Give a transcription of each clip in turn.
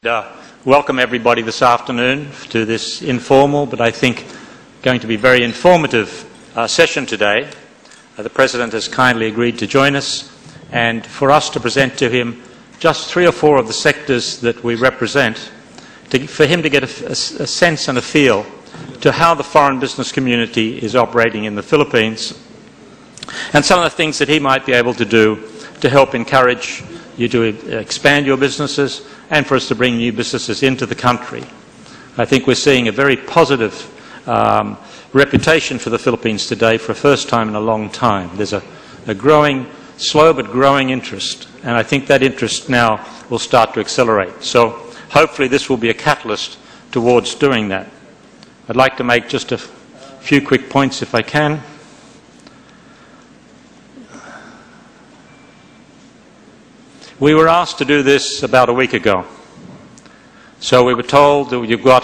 Welcome everybody this afternoon to this informal but I think going to be very informative session today. The President has kindly agreed to join us and for us to present to him just 3 or 4 of the sectors that we represent, for him to get a sense and a feel to how the foreign business community is operating in the Philippines and some of the things that he might be able to do to help encourage you to expand your businesses and for us to bring new businesses into the country. I think we're seeing a very positive reputation for the Philippines today for the first time in a long time. There's a growing, slow but growing interest, and I think that interest now will start to accelerate. So hopefully this will be a catalyst towards doing that. I'd like to make just a few quick points if I can. We were asked to do this about a week ago. So we were told that you've got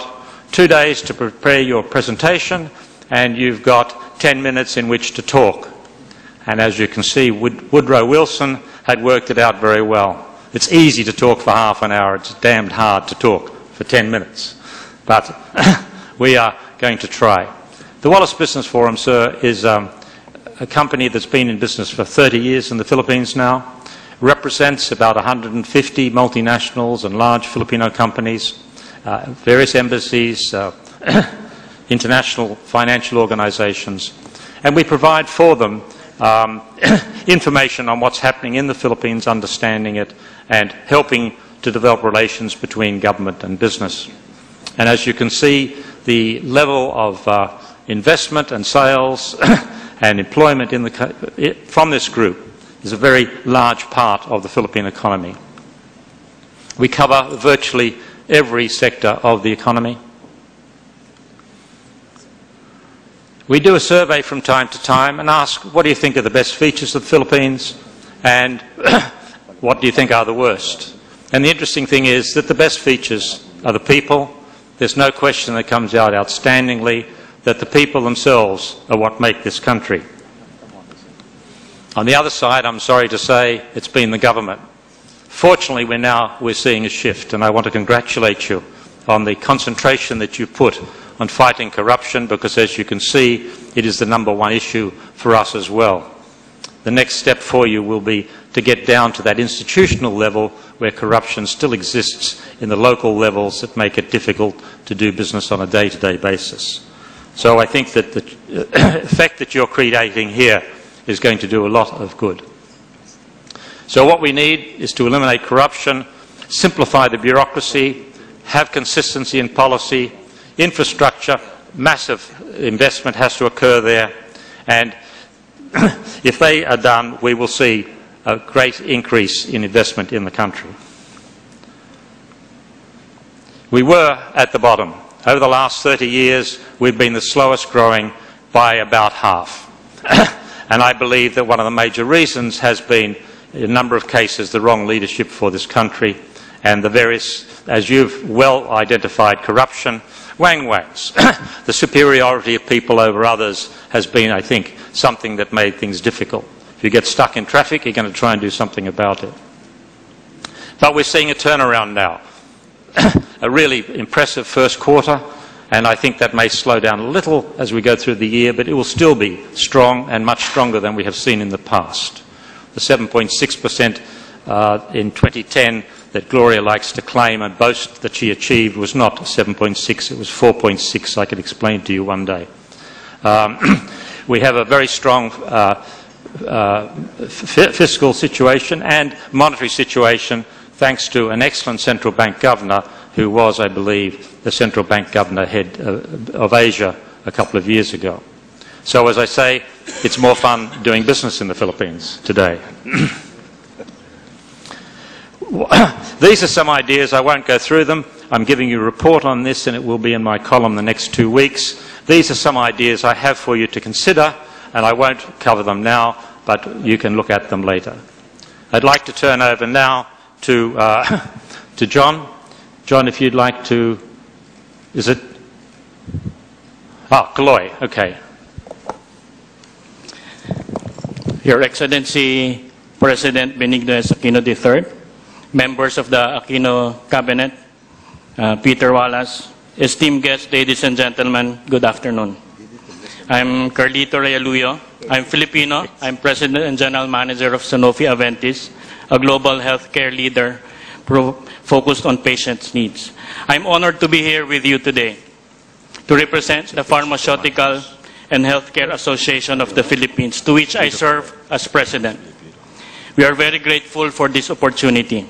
2 days to prepare your presentation and you've got 10 minutes in which to talk. And as you can see, Woodrow Wilson had worked it out very well. It's easy to talk for half an hour. It's damned hard to talk for 10 minutes. But we are going to try. The Wallace Business Forum, sir, is a company that's been in business for 30 years in the Philippines now. Represents about 150 multinationals and large Filipino companies, various embassies, international financial organizations, and we provide for them information on what's happening in the Philippines, understanding it, and helping to develop relations between government and business. And as you can see, the level of investment and sales and employment from this group is a very large part of the Philippine economy. We cover virtually every sector of the economy. We do a survey from time to time and ask, what do you think are the best features of the Philippines and what do you think are the worst? And the interesting thing is that the best features are the people. There's no question that comes out outstandingly that the people themselves are what make this country. On the other side, I'm sorry to say, it's been the government. Fortunately, we're seeing a shift, and I want to congratulate you on the concentration that you put on fighting corruption, because as you can see, it is the #1 issue for us as well. The next step for you will be to get down to that institutional level where corruption still exists in the local levels that make it difficult to do business on a day-to-day basis. So I think that the effect that you're creating here is going to do a lot of good. So what we need is to eliminate corruption, simplify the bureaucracy, have consistency in policy, infrastructure, massive investment has to occur there, and if they are done, we will see a great increase in investment in the country. We were at the bottom. Over the last 30 years, we've been the slowest growing by about half. And I believe that one of the major reasons has been, in a number of cases, the wrong leadership for this country and the various, as you've well identified, corruption, wang-wangs. The superiority of people over others has been, I think, something that made things difficult. If you get stuck in traffic, you're going to try and do something about it. But we're seeing a turnaround now. A really impressive first quarter. And I think that may slow down a little as we go through the year, but it will still be strong and much stronger than we have seen in the past. The 7.6% in 2010 that Gloria likes to claim and boast that she achieved was not 7.6, it was 4.6, I could explain to you one day. We have a very strong fiscal situation and monetary situation thanks to an excellent central bank governor who was, I believe, the central bank governor head of Asia a couple of years ago. So, as I say, it's more fun doing business in the Philippines today. These are some ideas. I won't go through them. I'm giving you a report on this, and it will be in my column the next 2 weeks. These are some ideas I have for you to consider, and I won't cover them now, but you can look at them later. I'd like to turn over now to John. John, if you'd like to... Is it? Kaloy, okay. Your Excellency, President Benigno S. Aquino III, members of the Aquino Cabinet, Peter Wallace, esteemed guests, ladies and gentlemen, good afternoon. I'm Carlito Realuyo. I'm Filipino. I'm President and General Manager of Sanofi Aventis, a global healthcare leader focused on patients' needs. I'm honored to be here with you today to represent the Pharmaceutical and Healthcare Association of the Philippines, to which I serve as President. We are very grateful for this opportunity.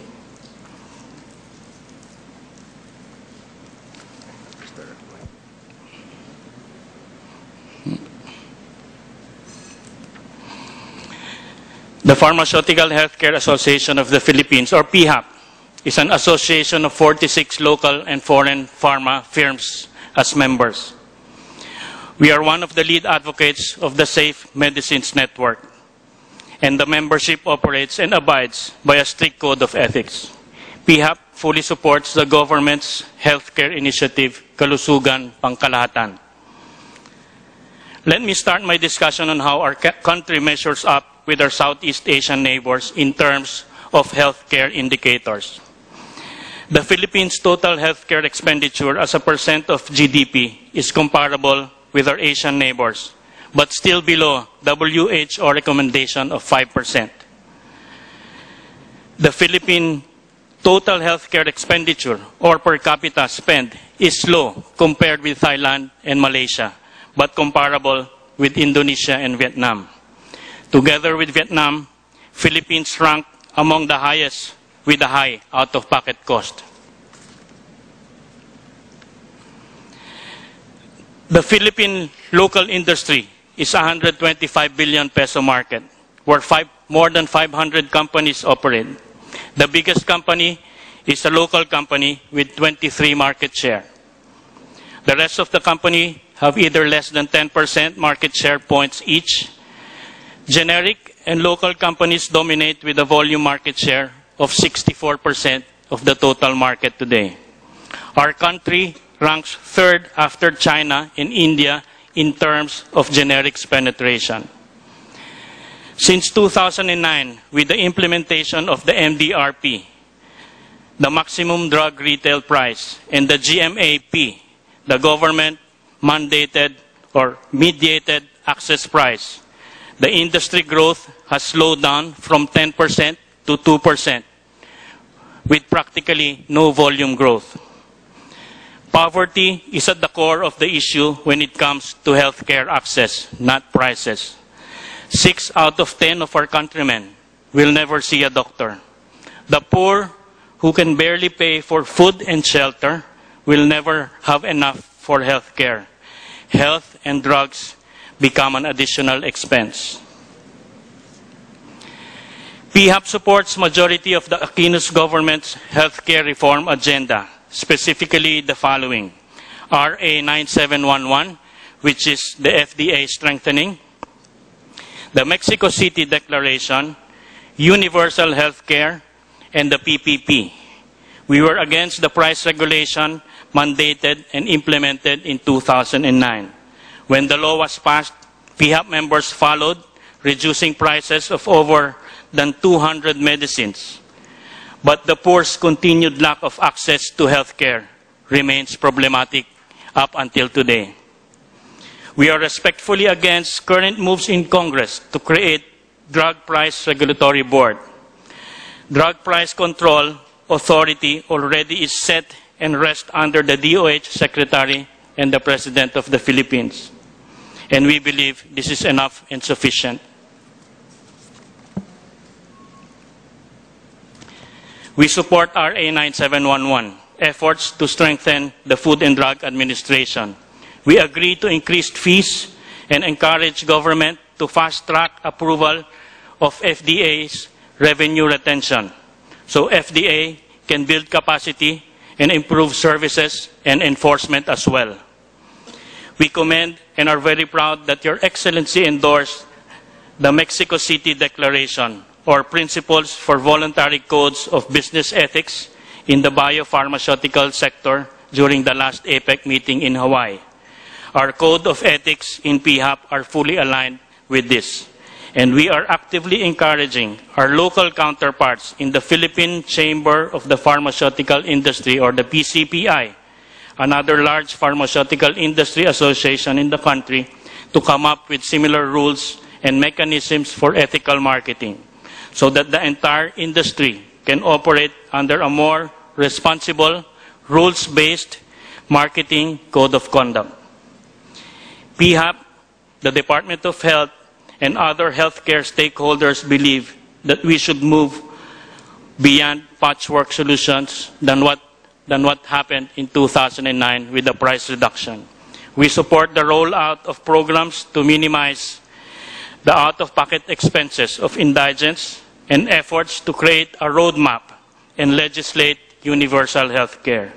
The Pharmaceutical Healthcare Association of the Philippines, or PHAP, is an association of 46 local and foreign pharma firms as members. We are one of the lead advocates of the Safe Medicines Network, and the membership operates and abides by a strict code of ethics. PHAP fully supports the government's healthcare initiative, Kalusugan Pangkalahatan. Let me start my discussion on how our country measures up with our Southeast Asian neighbors in terms of healthcare indicators. The Philippines' total healthcare expenditure as a percent of GDP is comparable with our Asian neighbors, but still below WHO recommendation of 5%. The Philippine total healthcare expenditure or per capita spend is low compared with Thailand and Malaysia, but comparable with Indonesia and Vietnam. Together with Vietnam, Philippines rank among the highest with a high out-of-pocket cost. The Philippine local industry is a 125 billion peso market, where more than 500 companies operate. The biggest company is a local company with 23% market share. The rest of the company have either less than 10% market share points each. Generic and local companies dominate with a volume market share of 64% of the total market today. Our country ranks third after China and India in terms of generics penetration. Since 2009, with the implementation of the MDRP, the maximum drug retail price, and the GMAP, the government mandated or mediated access price, the industry growth has slowed down from 10% to 2%, with practically no volume growth. Poverty is at the core of the issue when it comes to healthcare access, not prices. 6 out of 10 of our countrymen will never see a doctor. The poor, who can barely pay for food and shelter, will never have enough for healthcare. Health and drugs become an additional expense. PHAP supports majority of the Aquino's government's healthcare reform agenda, specifically the following: RA 9711, which is the FDA strengthening, the Mexico City Declaration, universal health care, and the PPP. We were against the price regulation mandated and implemented in 2009. When the law was passed, PHAP members followed, reducing prices of over than 200 medicines. But the poor's continued lack of access to health care remains problematic up until today. We are respectfully against current moves in Congress to create Drug Price Regulatory Board. Drug Price Control Authority already is set and rests under the DOH Secretary and the President of the Philippines. And we believe this is enough and sufficient. We support RA 9711, efforts to strengthen the Food and Drug Administration. We agree to increase fees and encourage government to fast-track approval of FDA's revenue retention, so FDA can build capacity and improve services and enforcement as well. We commend and are very proud that Your Excellency endorsed the Mexico City Declaration, or Principles for Voluntary Codes of Business Ethics in the biopharmaceutical sector during the last APEC meeting in Hawaii. Our code of ethics in PHAP are fully aligned with this. And we are actively encouraging our local counterparts in the Philippine Chamber of the Pharmaceutical Industry, or the PCPI, another large pharmaceutical industry association in the country, to come up with similar rules and mechanisms for ethical marketing, so that the entire industry can operate under a more responsible, rules-based marketing code of conduct. PHAP, the Department of Health, and other healthcare stakeholders believe that we should move beyond patchwork solutions than what happened in 2009 with the price reduction. We support the rollout of programs to minimize the out-of-pocket expenses of indigents and efforts to create a roadmap and legislate universal health care.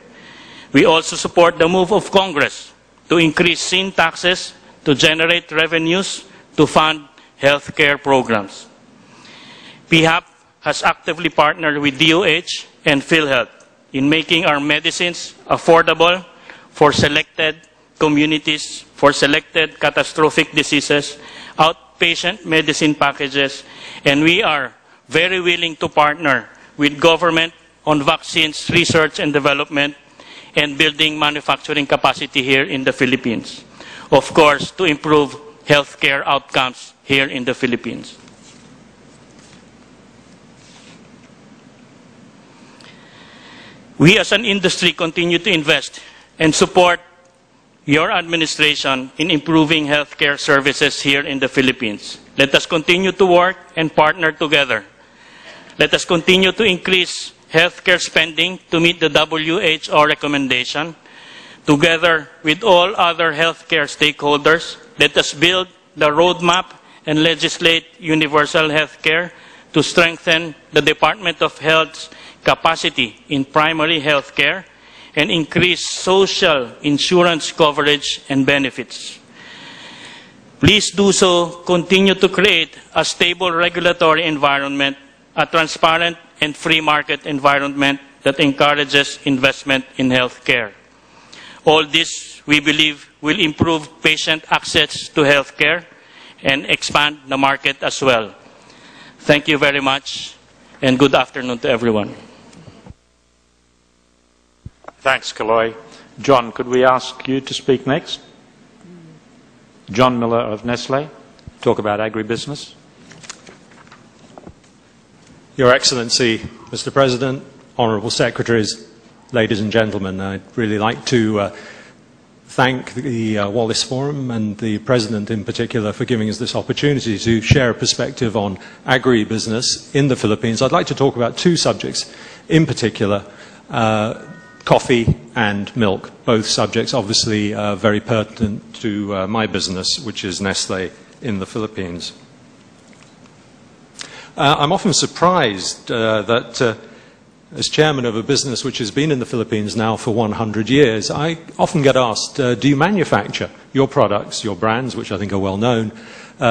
We also support the move of Congress to increase sin taxes to generate revenues to fund health care programs. PHAP has actively partnered with DOH and PhilHealth in making our medicines affordable for selected communities, for selected catastrophic diseases, outpatient medicine packages, and we are very willing to partner with government on vaccines research and development and building manufacturing capacity here in the Philippines. Of course, to improve healthcare outcomes here in the Philippines. We as an industry continue to invest and support your administration in improving healthcare services here in the Philippines. Let us continue to work and partner together. Let us continue to increase healthcare spending to meet the WHO recommendation. Together with all other healthcare stakeholders, let us build the roadmap and legislate universal healthcare to strengthen the Department of Health's capacity in primary healthcare and increase social insurance coverage and benefits. Please do so, continue to create a stable regulatory environment, a transparent and free market environment that encourages investment in healthcare. All this, we believe, will improve patient access to healthcare and expand the market as well. Thank you very much, and good afternoon to everyone. Thanks, Kaloy. John, could we ask you to speak next? John Miller of Nestle, talk about agribusiness. Your Excellency, Mr. President, Honourable Secretaries, ladies and gentlemen, I'd really like to thank the Wallace Forum and the President in particular for giving us this opportunity to share a perspective on agribusiness in the Philippines. I'd like to talk about two subjects in particular, coffee and milk, both subjects obviously very pertinent to my business, which is Nestle in the Philippines. I'm often surprised that as chairman of a business which has been in the Philippines now for 100 years, I often get asked, do you manufacture your products, your brands, which I think are well known,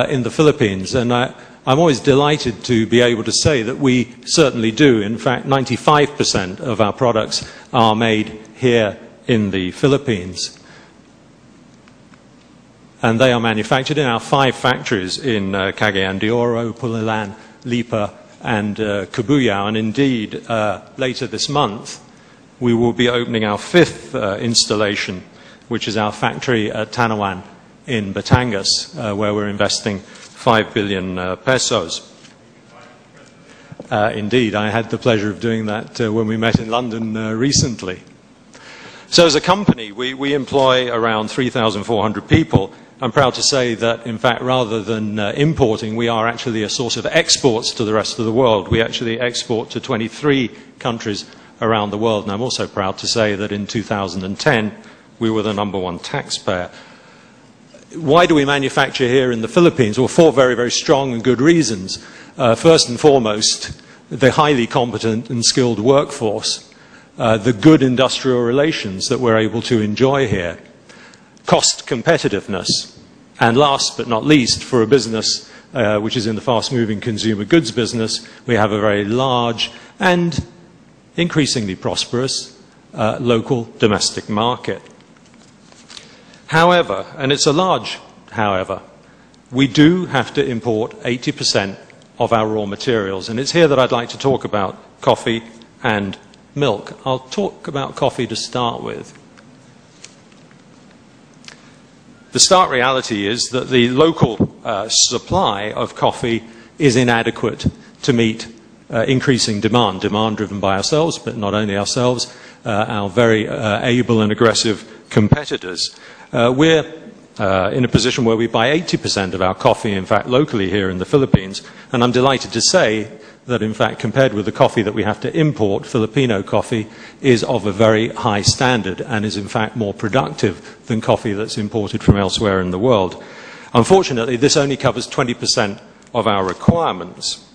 in the Philippines? And I'm always delighted to be able to say that we certainly do. In fact, 95% of our products are made here in the Philippines. And they are manufactured in our 5 factories in Cagayan de Oro, Pulilan, Lipa, and Cabuyao. And indeed, later this month, we will be opening our 5th installation, which is our factory at Tanawan in Batangas, where we're investing 5 billion pesos. Indeed, I had the pleasure of doing that when we met in London recently. So as a company, we employ around 3,400 people. I'm proud to say that, in fact, rather than importing, we are actually a source of exports to the rest of the world. We actually export to 23 countries around the world. And I'm also proud to say that in 2010, we were the #1 taxpayer. Why do we manufacture here in the Philippines? Well, 4 very, very strong and good reasons. First and foremost, the highly competent and skilled workforce, the good industrial relations that we're able to enjoy here, cost competitiveness, and last but not least, for a business which is in the fast-moving consumer goods business, we have a very large and increasingly prosperous local domestic market. However, and it's a large however, we do have to import 80% of our raw materials. And it's here that I'd like to talk about coffee and milk. I'll talk about coffee to start with. The stark reality is that the local supply of coffee is inadequate to meet increasing demand driven by ourselves, but not only ourselves, our very able and aggressive competitors. We're in a position where we buy 80% of our coffee, in fact, locally here in the Philippines, and I'm delighted to say that, in fact, compared with the coffee that we have to import, Filipino coffee is of a very high standard and is, in fact, more productive than coffee that's imported from elsewhere in the world. Unfortunately, this only covers 20% of our requirements.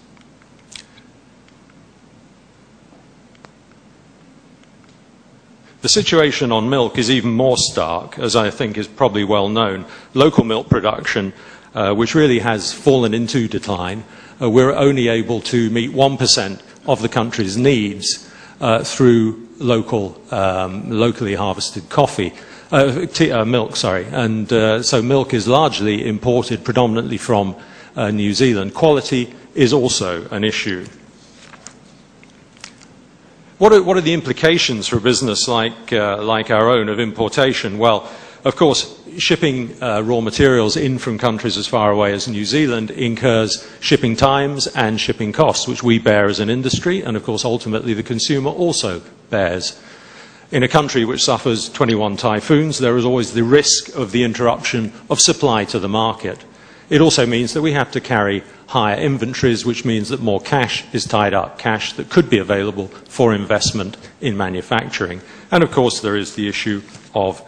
The situation on milk is even more stark, as I think is probably well known. Local milk production, which really has fallen into decline, we're only able to meet 1% of the country's needs through locally harvested milk, sorry. And so milk is largely imported predominantly from New Zealand. Quality is also an issue. What are the implications for a business like our own of importation? Well, of course, shipping raw materials in from countries as far away as New Zealand incurs shipping times and shipping costs, which we bear as an industry, and of course, ultimately, the consumer also bears. In a country which suffers 21 typhoons, there is always the risk of the interruption of supply to the market. It also means that we have to carry higher inventories, which means that more cash is tied up, cash that could be available for investment in manufacturing. And of course, there is the issue of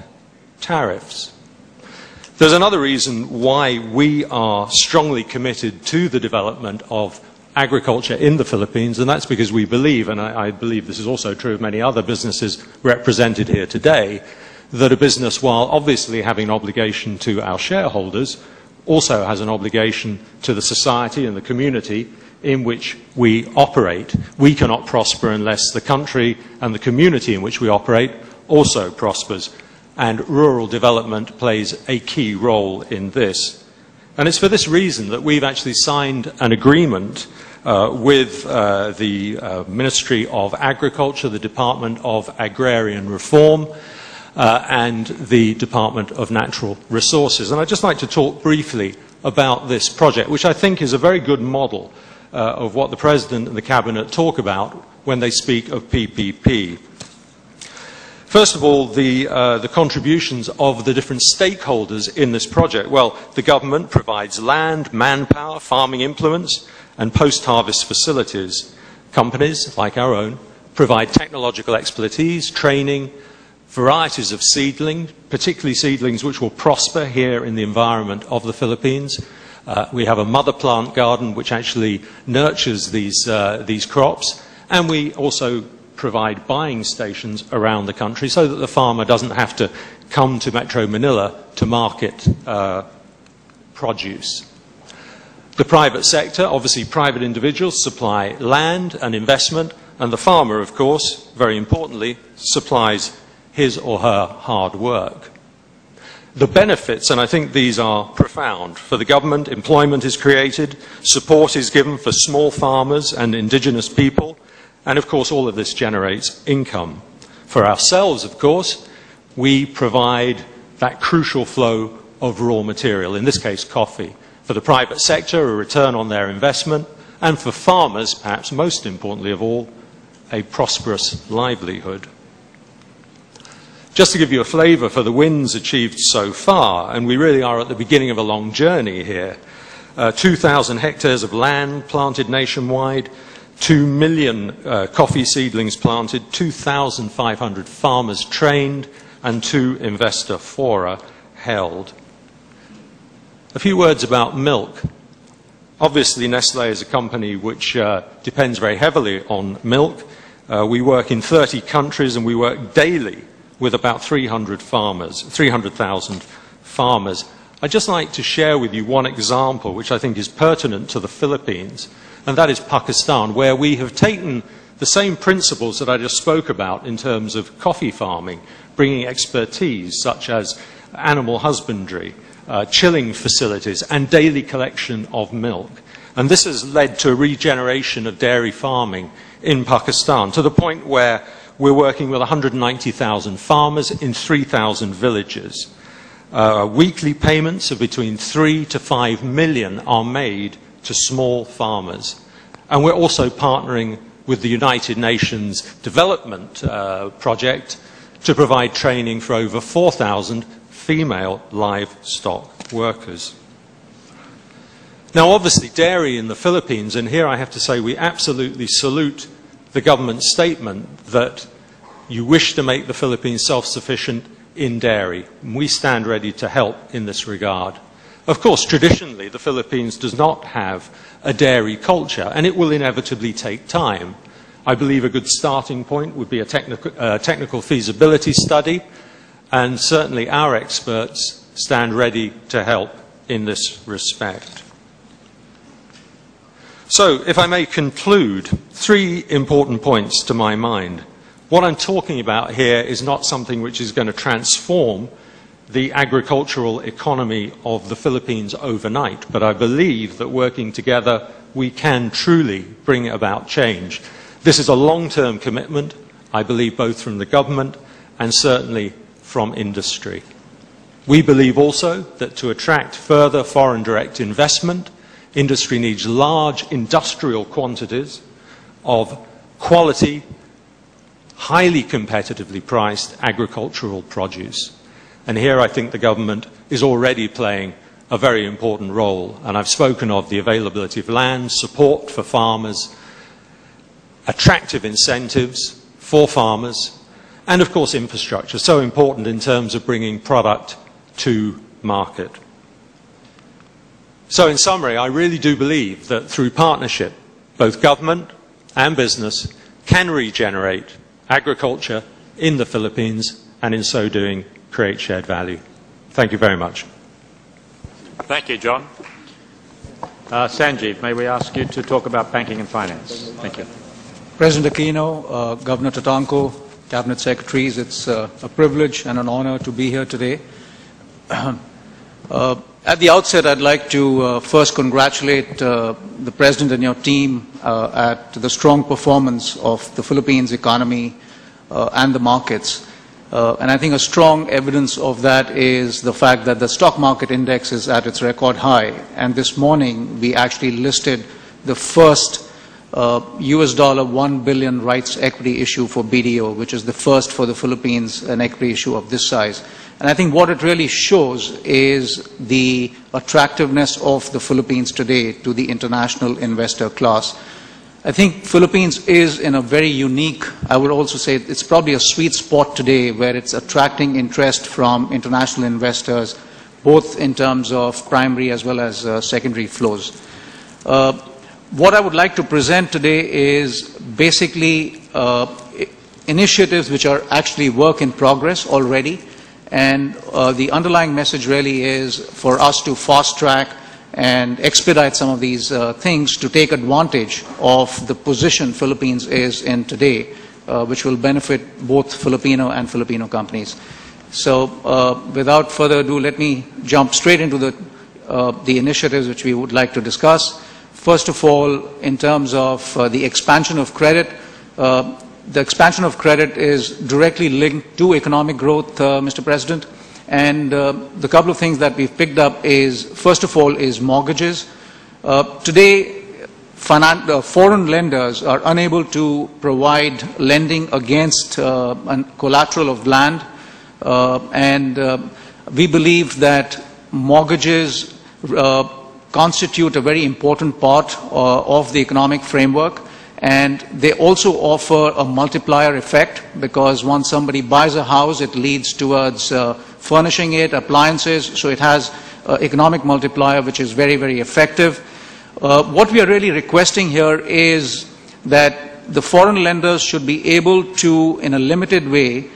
tariffs. There's another reason why we are strongly committed to the development of agriculture in the Philippines, and that's because we believe, and I believe this is also true of many other businesses represented here today, that a business, while obviously having an obligation to our shareholders, also has an obligation to the society and the community in which we operate. We cannot prosper unless the country and the community in which we operate also prospers. And rural development plays a key role in this. And it's for this reason that we've actually signed an agreement with the Ministry of Agriculture, the Department of Agrarian Reform, and the Department of Natural Resources. And I'd just like to talk briefly about this project, which I think is a very good model of what the President and the Cabinet talk about when they speak of PPP. First of all, the contributions of the different stakeholders in this project. Well, the government provides land, manpower, farming implements, and post-harvest facilities. Companies, like our own, provide technological expertise, training, varieties of seedling, particularly seedlings which will prosper here in the environment of the Philippines. We have a mother plant garden which actually nurtures these crops, and we also provide buying stations around the country so that the farmer doesn't have to come to Metro Manila to market produce. The private sector, obviously private individuals, supply land and investment, and the farmer, of course, very importantly, supplies his or her hard work. The benefits, and I think these are profound, for the government, employment is created, support is given for small farmers and indigenous people, and of course all of this generates income. For ourselves, of course, we provide that crucial flow of raw material, in this case coffee. For the private sector, a return on their investment, and for farmers, perhaps most importantly of all, a prosperous livelihood. Just to give you a flavour for the wins achieved so far, and we really are at the beginning of a long journey here, 2,000 hectares of land planted nationwide, 2 million coffee seedlings planted, 2,500 farmers trained, and 2 investor fora held. A few words about milk. Obviously, Nestlé is a company which depends very heavily on milk. We work in 30 countries, and we work daily with about 300,000 farmers. I'd just like to share with you one example which I think is pertinent to the Philippines, and that is Pakistan, where we have taken the same principles that I just spoke about in terms of coffee farming, bringing expertise such as animal husbandry, chilling facilities, and daily collection of milk. And this has led to a regeneration of dairy farming in Pakistan, to the point where we're working with 190,000 farmers in 3,000 villages. Weekly payments of between 3 to 5 million are made to small farmers. And we're also partnering with the United Nations Development Project to provide training for over 4,000 female livestock workers. Now, obviously, dairy in the Philippines, and here I have to say we absolutely salute the government's statement that you wish to make the Philippines self-sufficient in dairy. We stand ready to help in this regard. Of course, traditionally, the Philippines does not have a dairy culture, and it will inevitably take time. I believe a good starting point would be a technical feasibility study, and certainly our experts stand ready to help in this respect. So, if I may conclude, 3 important points to my mind. What I'm talking about here is not something which is going to transform the agricultural economy of the Philippines overnight, but I believe that working together we can truly bring about change. This is a long-term commitment, I believe, both from the government and certainly from industry. We believe also that to attract further foreign direct investment, industry needs large industrial quantities of quality, highly competitively priced agricultural produce. And here I think the government is already playing a very important role. And I've spoken of the availability of land, support for farmers, attractive incentives for farmers, and of course infrastructure, so important in terms of bringing product to market. So in summary, I really do believe that through partnership, both government and business can regenerate agriculture in the Philippines, and in so doing create shared value. Thank you very much. Thank you, John. Sanjeev, may we ask you to talk about banking and finance? Thank you. President Aquino, Governor Tatanko, Cabinet Secretaries, it's a privilege and an honor to be here today. At the outset, I'd like to first congratulate the President and your team at the strong performance of the Philippines economy and the markets. And I think a strong evidence of that is the fact that the stock market index is at its record high. And this morning, we actually listed the first US dollar $1 billion rights equity issue for BDO, which is the first for the Philippines, an equity issue of this size. And I think what it really shows is the attractiveness of the Philippines today to the international investor class. I think Philippines is in a very unique, I would also say it's probably a sweet spot today where it's attracting interest from international investors, both in terms of primary as well as secondary flows. What I would like to present today is basically initiatives which are actually work in progress already. And the underlying message really is for us to fast track and expedite some of these things to take advantage of the position Philippines is in today, which will benefit both Filipino and Filipino companies. So without further ado, let me jump straight into the initiatives which we would like to discuss. First of all, in terms of the expansion of credit, the expansion of credit is directly linked to economic growth, Mr. President. And the couple of things that we've picked up is, first of all, is mortgages. Today, foreign lenders are unable to provide lending against collateral of land. We believe that mortgages constitute a very important part of the economic framework. And they also offer a multiplier effect, because once somebody buys a house, it leads towards furnishing it, appliances, so it has economic multiplier which is very, very effective. What we are really requesting here is that the foreign lenders should be able to, in a limited way,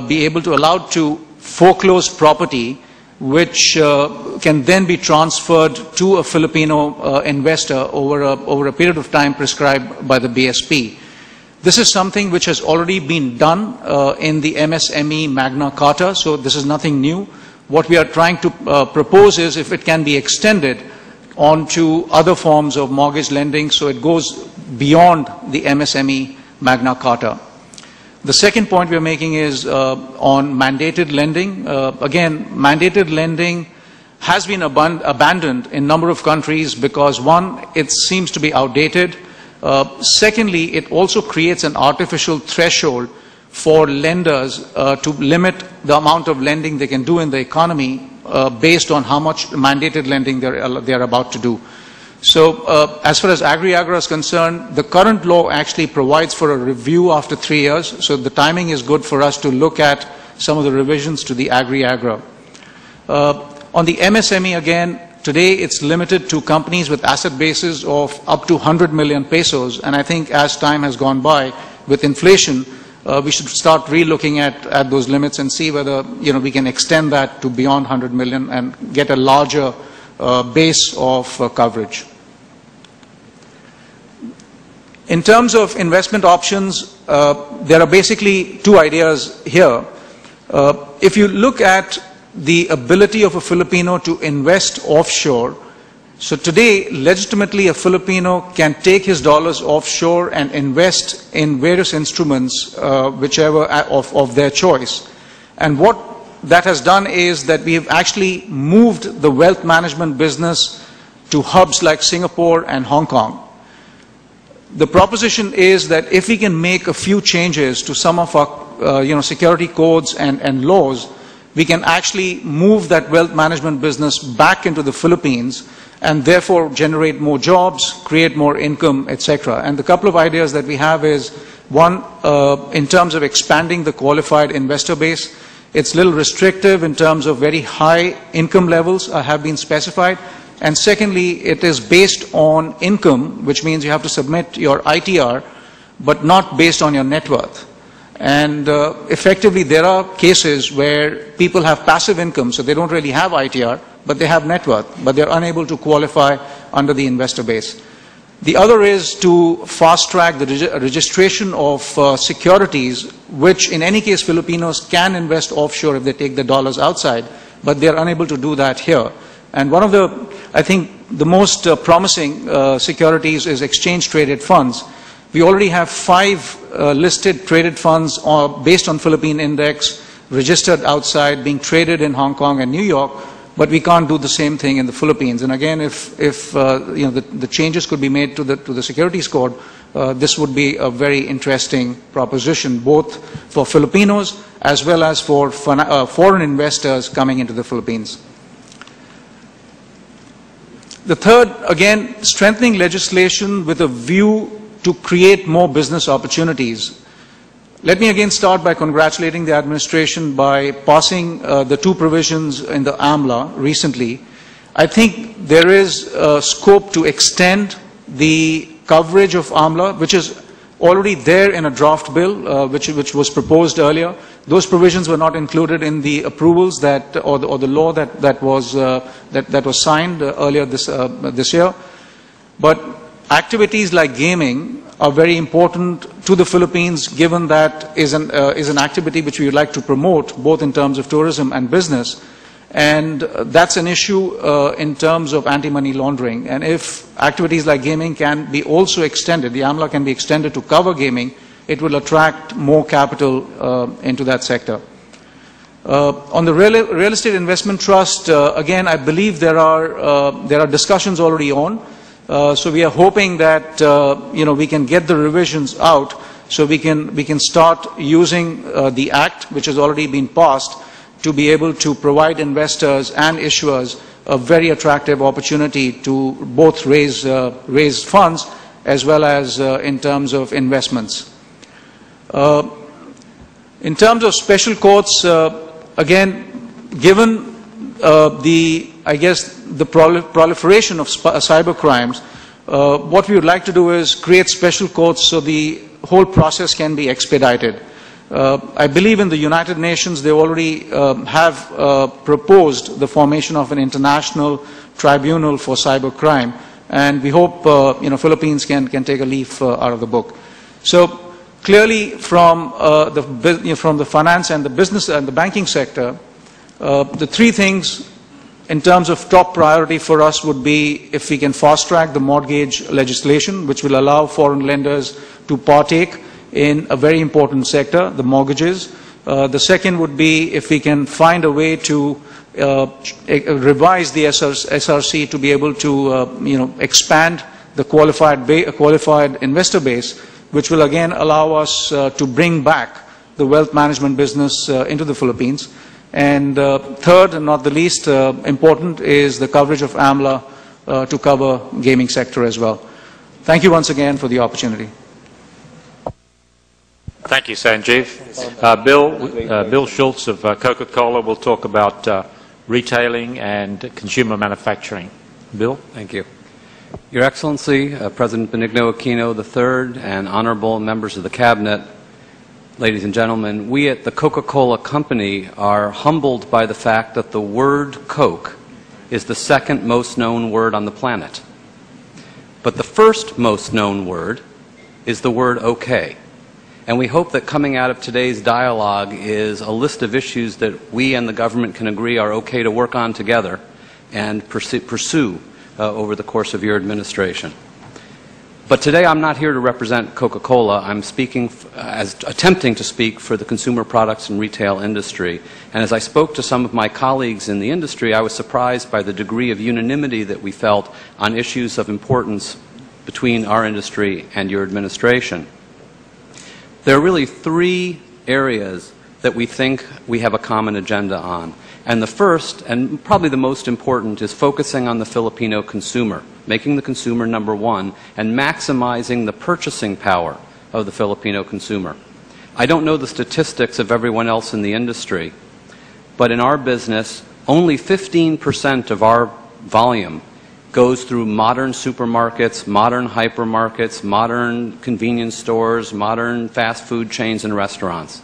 be able to allow to foreclose property which can then be transferred to a Filipino investor over a period of time prescribed by the BSP. This is something which has already been done in the MSME Magna Carta, so this is nothing new. What we are trying to propose is if it can be extended onto other forms of mortgage lending, so it goes beyond the MSME Magna Carta. The second point we are making is on mandated lending. Again, mandated lending has been abandoned in a number of countries because, one, it seems to be outdated. Secondly, it also creates an artificial threshold for lenders to limit the amount of lending they can do in the economy based on how much mandated lending they're about to do. So as far as Agri-Agra is concerned, the current law actually provides for a review after 3 years, so the timing is good for us to look at some of the revisions to the Agri-Agra. On the MSME, again, today it's limited to companies with asset bases of up to 100 million pesos, and I think as time has gone by with inflation, we should start re-looking at those limits and see whether we can extend that to beyond 100 million and get a larger base of coverage. In terms of investment options, there are basically two ideas here. If you look at the ability of a Filipino to invest offshore, so today, legitimately, a Filipino can take his dollars offshore and invest in various instruments, whichever of their choice. And what that has done is that we have actually moved the wealth management business to hubs like Singapore and Hong Kong. The proposition is that if we can make a few changes to some of our security codes and laws, we can actually move that wealth management business back into the Philippines and therefore generate more jobs, create more income, etc. And the couple of ideas that we have is, one, in terms of expanding the qualified investor base, it's a little restrictive in terms of very high income levels have been specified. And secondly, it is based on income, which means you have to submit your ITR, but not based on your net worth. And effectively, there are cases where people have passive income, so they don't really have ITR, but they have net worth, but they're unable to qualify under the investor base. The other is to fast-track the registration of securities, which in any case Filipinos can invest offshore if they take the dollars outside, but they're unable to do that here. And one of the, I think, the most promising securities is exchange-traded funds. We already have 5 listed traded funds based on Philippine index, registered outside, being traded in Hong Kong and New York, but we can't do the same thing in the Philippines. And again, if the changes could be made to the securities code, this would be a very interesting proposition, both for Filipinos as well as for foreign investors coming into the Philippines. The third, again, strengthening legislation with a view to create more business opportunities. Let me again start by congratulating the administration by passing the 2 provisions in the AMLA recently. I think there is scope to extend the coverage of AMLA, which is already there in a draft bill, which was proposed earlier. Those provisions were not included in the approvals or the law that was signed earlier this year. But activities like gaming are very important to the Philippines, given that is an activity which we would like to promote, both in terms of tourism and business. And that's an issue in terms of anti-money laundering. And if activities like gaming can be also extended, the AMLA can be extended to cover gaming, it will attract more capital into that sector. On the real estate investment trust, again, I believe there are discussions already on. So we are hoping that we can get the revisions out, so we can start using the Act, which has already been passed, to be able to provide investors and issuers a very attractive opportunity to both raise funds as well as in terms of investments. In terms of special courts, again, given the proliferation of cyber crimes, what we would like to do is create special courts so the whole process can be expedited. I believe in the United Nations they already have proposed the formation of an international tribunal for cyber crime, and we hope Philippines can take a leaf out of the book. So clearly, from the finance and the business and the banking sector, The three things in terms of top priority for us would be if we can fast track the mortgage legislation, which will allow foreign lenders to partake in a very important sector, the mortgages. The second would be if we can find a way to revise the SRC to be able to expand the qualified investor base, which will again allow us to bring back the wealth management business into the Philippines. And third, and not the least important, is the coverage of AMLA to cover gaming sector as well. Thank you once again for the opportunity. Thank you, Sanjeev. Bill Schultz of Coca-Cola will talk about retailing and consumer manufacturing. Bill? Thank you. Your Excellency, President Benigno Aquino III, and honorable members of the Cabinet, ladies and gentlemen, we at the Coca-Cola Company are humbled by the fact that the word Coke is the second most known word on the planet. But the first most known word is the word okay. And we hope that coming out of today's dialogue is a list of issues that we and the government can agree are okay to work on together and pursue over the course of your administration. But today I'm not here to represent Coca-Cola. I'm attempting to speak for the consumer products and retail industry. And as I spoke to some of my colleagues in the industry, I was surprised by the degree of unanimity that we felt on issues of importance between our industry and your administration. There are really three areas that we think we have a common agenda on. And the first, and probably the most important, is focusing on the Filipino consumer, making the consumer number one, and maximizing the purchasing power of the Filipino consumer. I don't know the statistics of everyone else in the industry, but in our business, only 15% of our volume goes through modern supermarkets, modern hypermarkets, modern convenience stores, modern fast food chains and restaurants.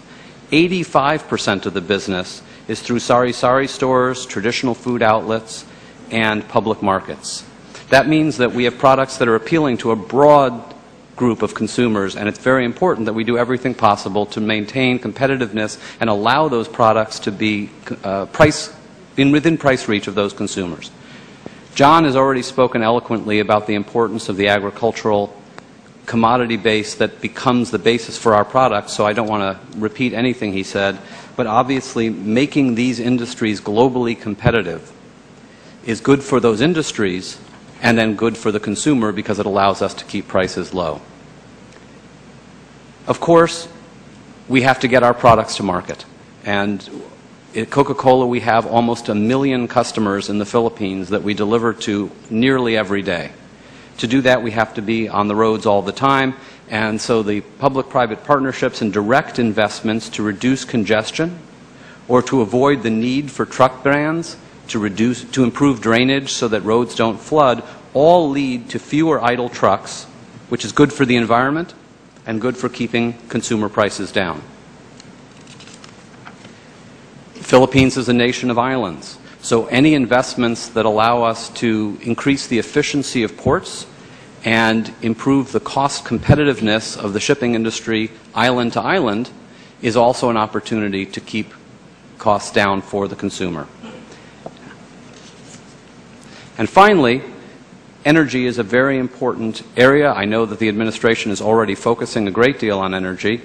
85% of the business is through sari-sari stores, traditional food outlets, and public markets. That means that we have products that are appealing to a broad group of consumers, and it's very important that we do everything possible to maintain competitiveness and allow those products to be within price reach of those consumers. John has already spoken eloquently about the importance of the agricultural commodity base that becomes the basis for our products, so I don't want to repeat anything he said, but obviously making these industries globally competitive is good for those industries and then good for the consumer because it allows us to keep prices low. Of course, we have to get our products to market, and at Coca-Cola, we have almost 1 million customers in the Philippines that we deliver to nearly every day. To do that, we have to be on the roads all the time, and so the public-private partnerships and direct investments to reduce congestion or to avoid the need for truck brands, to improve drainage so that roads don't flood, all lead to fewer idle trucks, which is good for the environment and good for keeping consumer prices down. The Philippines is a nation of islands, so any investments that allow us to increase the efficiency of ports and improve the cost competitiveness of the shipping industry island to island is also an opportunity to keep costs down for the consumer. And finally, energy is a very important area. I know that the administration is already focusing a great deal on energy.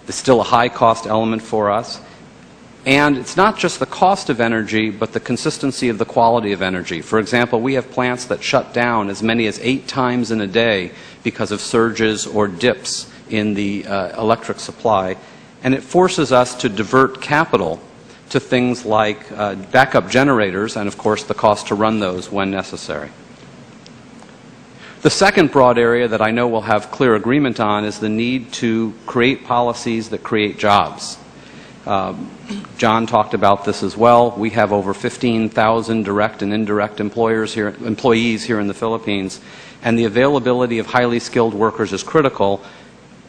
It's still a high cost element for us. And it's not just the cost of energy, but the consistency of the quality of energy. For example, we have plants that shut down as many as 8 times in a day because of surges or dips in the electric supply. And it forces us to divert capital to things like backup generators and, of course, the cost to run those when necessary. The second broad area that I know we'll have clear agreement on is the need to create policies that create jobs. John talked about this as well. We have over 15,000 direct and indirect employees here in the Philippines, and the availability of highly skilled workers is critical.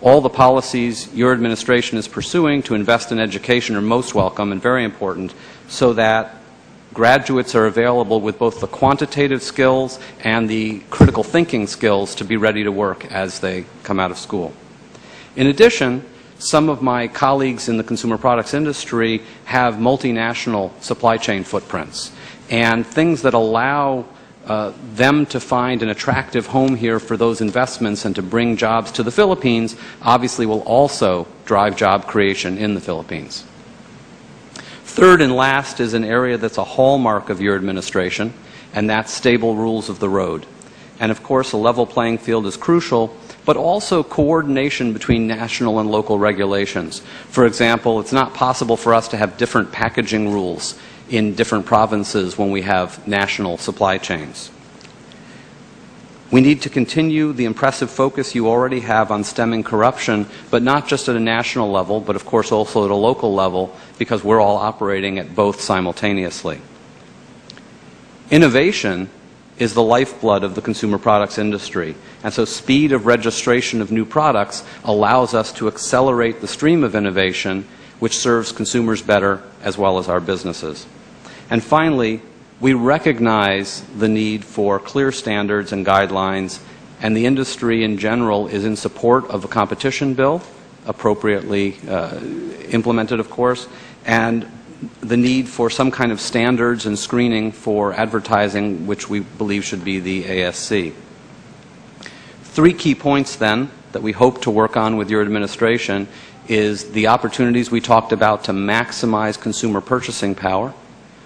All the policies your administration is pursuing to invest in education are most welcome and very important so that graduates are available with both the quantitative skills and the critical thinking skills to be ready to work as they come out of school. In addition, some of my colleagues in the consumer products industry have multinational supply chain footprints, and things that allow them to find an attractive home here for those investments and to bring jobs to the Philippines obviously will also drive job creation in the Philippines. Third and last is an area that's a hallmark of your administration, and that's stable rules of the road. And of course, a level playing field is crucial, but also coordination between national and local regulations. For example, it's not possible for us to have different packaging rules in different provinces when we have national supply chains. We need to continue the impressive focus you already have on stemming corruption, but not just at a national level, but of course also at a local level, because we're all operating at both simultaneously. Innovation is the lifeblood of the consumer products industry, and so speed of registration of new products allows us to accelerate the stream of innovation, which serves consumers better as well as our businesses. And finally, we recognize the need for clear standards and guidelines, and the industry in general is in support of a competition bill, appropriately implemented, of course, and the need for some kind of standards and screening for advertising, which we believe should be the ASC. 3 key points, then, that we hope to work on with your administration is the opportunities we talked about to maximize consumer purchasing power,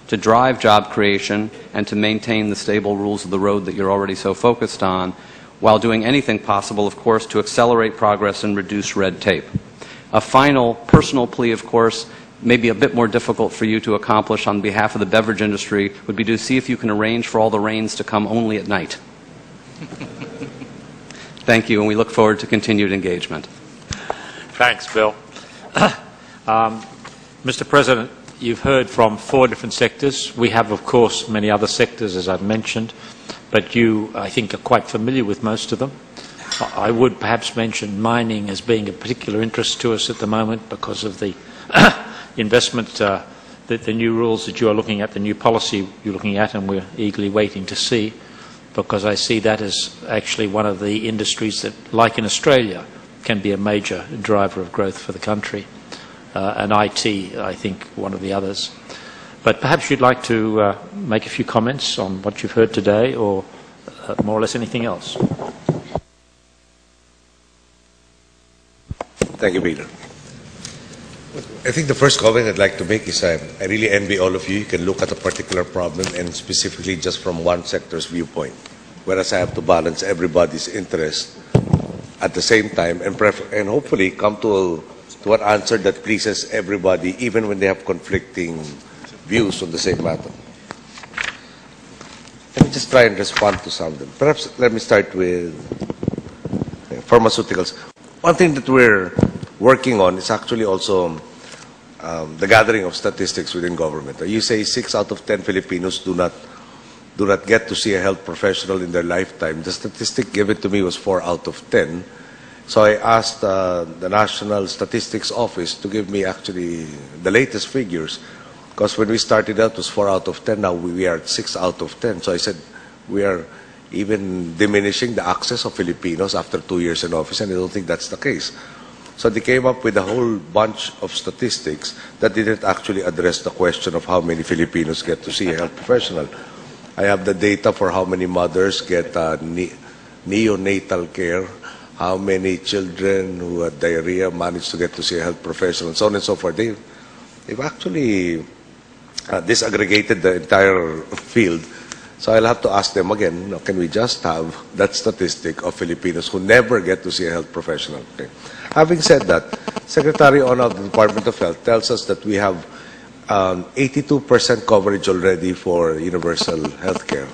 to drive job creation, and to maintain the stable rules of the road that you're already so focused on, while doing anything possible, of course, to accelerate progress and reduce red tape. A final personal plea, of course, maybe a bit more difficult for you to accomplish on behalf of the beverage industry, would be to see if you can arrange for all the rains to come only at night. Thank you, and we look forward to continued engagement. Thanks, Bill. Mr. President, you've heard from 4 different sectors. We have, of course, many other sectors, as I've mentioned, but you, I think, are quite familiar with most of them. I would perhaps mention mining as being of particular interest to us at the moment because of the investment, the new rules that you are looking at, the new policy you're looking at, and we're eagerly waiting to see, because I see that as actually one of the industries that, like in Australia, can be a major driver of growth for the country. And IT, I think, one of the others. But perhaps you'd like to make a few comments on what you've heard today, or more or less anything else. Thank you, Peter. I think the first comment I'd like to make is I really envy all of you. You can look at a particular problem and specifically just from one sector's viewpoint, whereas I have to balance everybody's interest at the same time and hopefully come to an answer that pleases everybody, even when they have conflicting views on the same matter. Let me just try and respond to some of them. Perhaps let me start with pharmaceuticals. One thing that we're working on is actually also the gathering of statistics within government. You say 6 out of 10 Filipinos do not get to see a health professional in their lifetime. The statistic given to me was 4 out of 10. So I asked the National Statistics Office to give me actually the latest figures, because when we started out it was 4 out of 10, now we are at 6 out of 10. So I said we are even diminishing the access of Filipinos after 2 years in office, and I don't think that's the case. So they came up with a whole bunch of statistics that didn't actually address the question of how many Filipinos get to see a health professional. I have the data for how many mothers get neonatal care, how many children who had diarrhea managed to get to see a health professional, and so on and so forth. They've actually disaggregated the entire field. So I'll have to ask them again, can we just have that statistic of Filipinos who never get to see a health professional? Okay. Having said that, Secretary Ona of the Department of Health tells us that we have 82% coverage already for universal health care.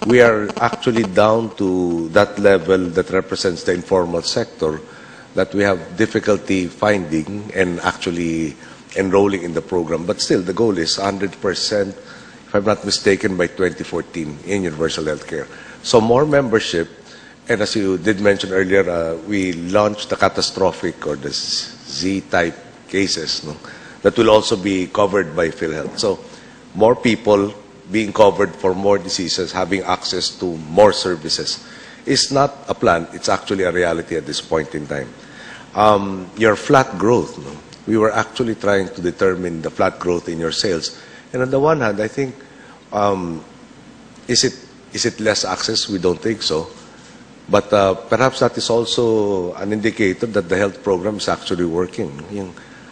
We are actually down to that level that represents the informal sector that we have difficulty finding and actually enrolling in the program. But still, the goal is 100%, if I'm not mistaken, by 2014 in universal health care. So more membership, and as you did mention earlier, we launched the catastrophic or the Z-type cases that will also be covered by PhilHealth. So more people being covered for more diseases, having access to more services, is not a plan. It's actually a reality at this point in time. your flat growth. No? We were actually trying to determine the flat growth in your sales. And on the one hand, I think, is it less access? We don't think so. But perhaps that is also an indicator that the health program is actually working.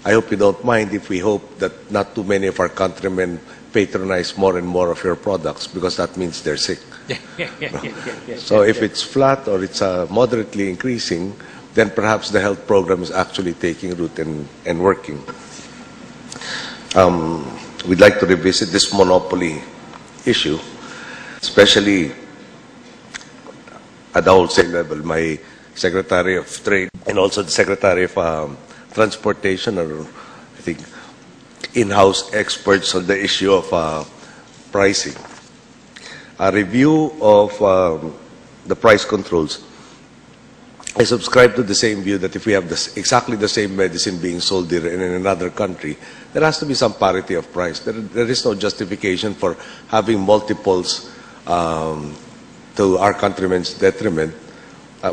I hope you don't mind if we hope that not too many of our countrymen patronize more and more of your products, because that means they're sick. So if it's flat or it's moderately increasing, then perhaps the health program is actually taking root and working. We'd like to revisit this monopoly issue, especially at the wholesale level. My Secretary of Trade and also the Secretary of Transportation are, I think, in-house experts on the issue of pricing. A review of the price controls. I subscribe to the same view that if we have exactly the same medicine being sold here and in another country, there has to be some parity of price. There is no justification for having multiples to our countrymen's detriment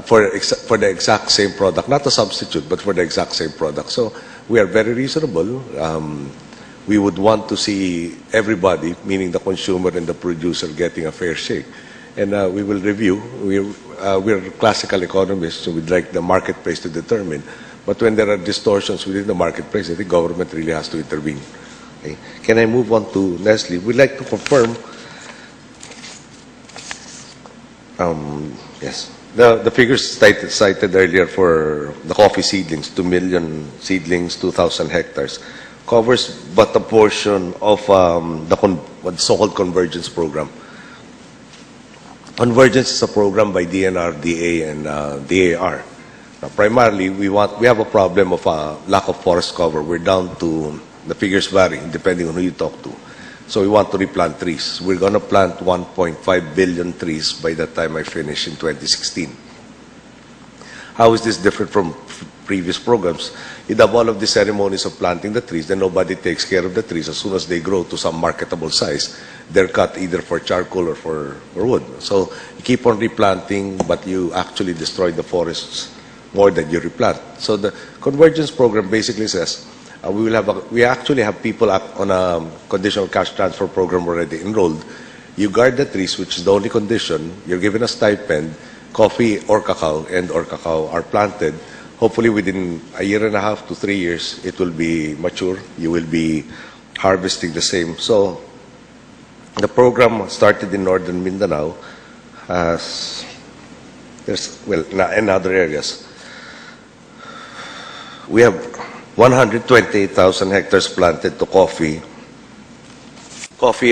for the exact same product, not a substitute, but for the exact same product. So we are very reasonable. We would want to see everybody, meaning the consumer and the producer, getting a fair shake. And we will review. We're classical economists, so we'd like the marketplace to determine. But when there are distortions within the marketplace, I think government really has to intervene. Okay. Can I move on to Nestle? We'd like to confirm. Yes. The figures cited earlier for the coffee seedlings, 2 million seedlings, 2,000 hectares, covers but a portion of the so-called convergence program. Convergence is a program by DNR, DA, and DAR. Now, primarily, we have a problem of lack of forest cover. We're down to, the figures vary depending on who you talk to. So we want to replant trees. We're going to plant 1.5 billion trees by the time I finish in 2016. How is this different from previous programs? You have all of the ceremonies of planting the trees, then nobody takes care of the trees. As soon as they grow to some marketable size, they're cut either for charcoal or for wood. So you keep on replanting, but you actually destroy the forests more than you replant. So the convergence program basically says, we actually have people on a conditional cash transfer program already enrolled. You guard the trees, which is the only condition. You're given a stipend. Coffee or cacao are planted. Hopefully within a year and a half to 3 years, it will be mature. You will be harvesting the same. So the program started in northern Mindanao, in other areas. We have 128,000 hectares planted to coffee,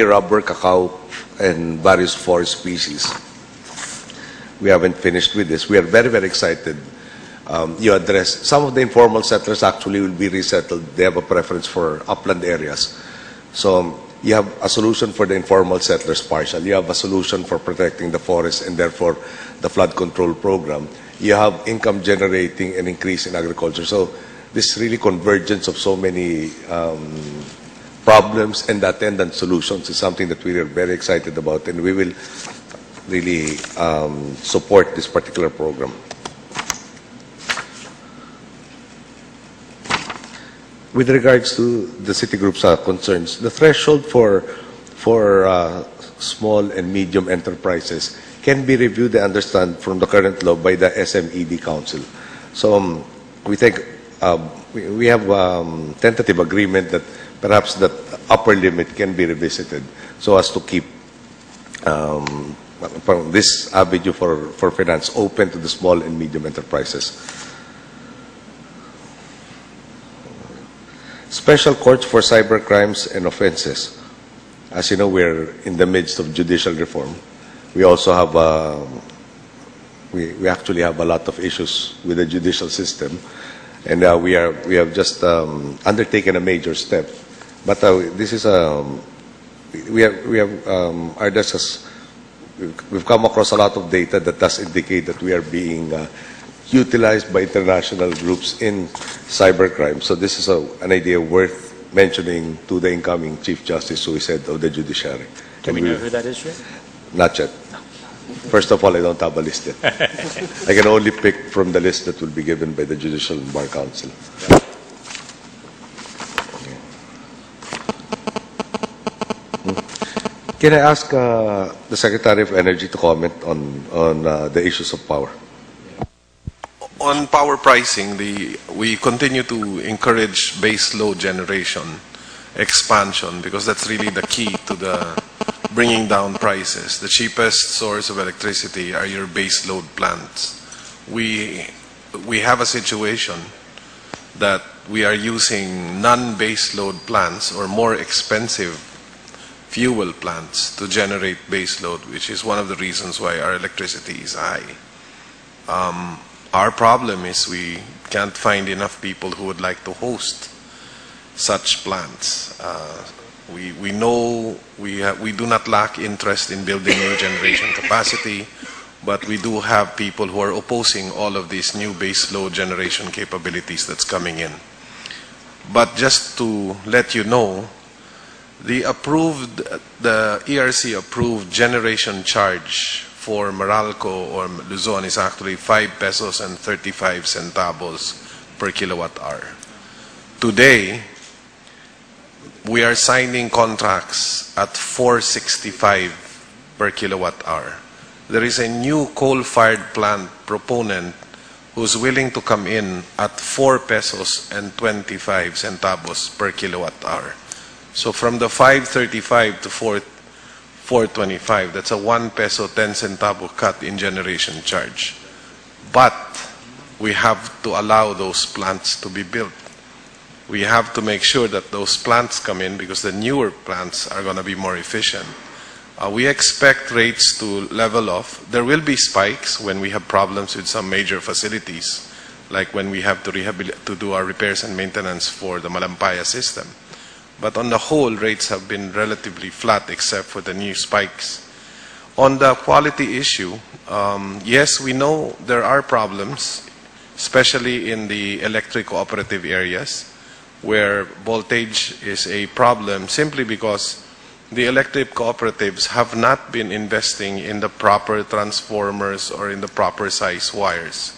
rubber, cacao, and various forest species. We haven't finished with this. We are very, very excited. You address some of the informal settlers actually will be resettled. They have a preference for upland areas. So you have a solution for the informal settlers partial. You have a solution for protecting the forest and therefore the flood control program. You have income generating and increase in agriculture. So this really convergence of so many problems and attendant solutions is something that we are very excited about, and we will really support this particular program. With regards to the Citigroup's concerns, the threshold for small and medium enterprises can be reviewed, I understand, from the current law by the SMED Council. So we think we have tentative agreement that perhaps the upper limit can be revisited so as to keep this avenue for finance open to the small and medium enterprises. Special courts for cyber crimes and offenses. As you know, we're in the midst of judicial reform. We also have we actually have a lot of issues with the judicial system. And we have just undertaken a major step, but this is our desk has, we've come across a lot of data that does indicate that we are being utilized by international groups in cybercrime. So this is an idea worth mentioning to the incoming Chief Justice, who is head of the judiciary. Do we know who that is yet? Not yet. First of all, I don't have a list yet. I can only pick from the list that will be given by the Judicial and Bar Council. Can I ask the Secretary of Energy to comment on the issues of power? On power pricing, we continue to encourage base load generation expansion because that's really the key to the bringing down prices. The cheapest source of electricity are your base load plants. We have a situation that we are using non-base load plants or more expensive fuel plants to generate base load, which is one of the reasons why our electricity is high. Our problem is we can't find enough people who would like to host such plants. We know we do not lack interest in building new generation capacity, but we do have people who are opposing all of these new base load generation capabilities that's coming in. But just to let you know, the ERC approved generation charge for Meralco or Luzon is actually 5 pesos and 35 centavos per kilowatt hour. Today, we are signing contracts at 4.65 per kilowatt hour. There is a new coal-fired plant proponent who's willing to come in at 4 pesos and 25 centavos per kilowatt hour. So from the 5.35 to 4.25, that's a 1 peso 10 centavo cut in generation charge. But we have to allow those plants to be built. We have to make sure that those plants come in because the newer plants are going to be more efficient. We expect rates to level off. There will be spikes when we have problems with some major facilities, like when we have to do our repairs and maintenance for the Malampaya system. But on the whole, rates have been relatively flat except for the new spikes. On the quality issue, yes, we know there are problems, especially in the electric cooperative areas, where voltage is a problem simply because the electric cooperatives have not been investing in the proper transformers or in the proper size wires.